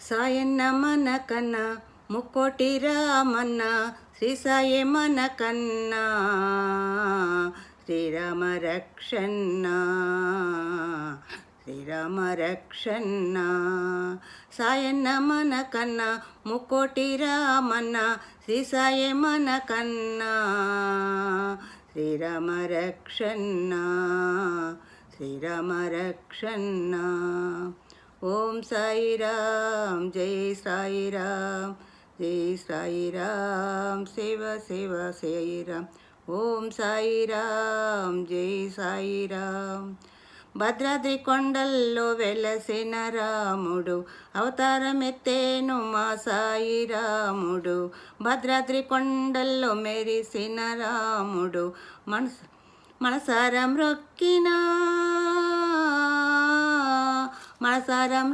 సాయన్న మన కన్నా ముక్కోటి రామన్న శ్రీ సాయి మన కన్నా శ్రీరామ రక్షణ శ్రీరామ రక్షణ సాయన్న మన కన్నా ముక్కోటి రామన్న శ్రీ సాయి మన కన్నా శ్రీరామ రక్షణ శ్రీరామ రక్షణ ఓం సాయి రామ్ జై సాయి రామ్ జై సాయి రామ్ శివ శివ సాయి రామ్ ఓం సాయి రామ్ జై సాయి రామ్ భద్రాద్రి కొండల్లో వెలసిన రాముడు అవతారమెత్తేను మా సాయి రాముడు భద్రాద్రి కొండల్లో మెరిసిన రాముడు మనసారం రొక్కినా మనసారం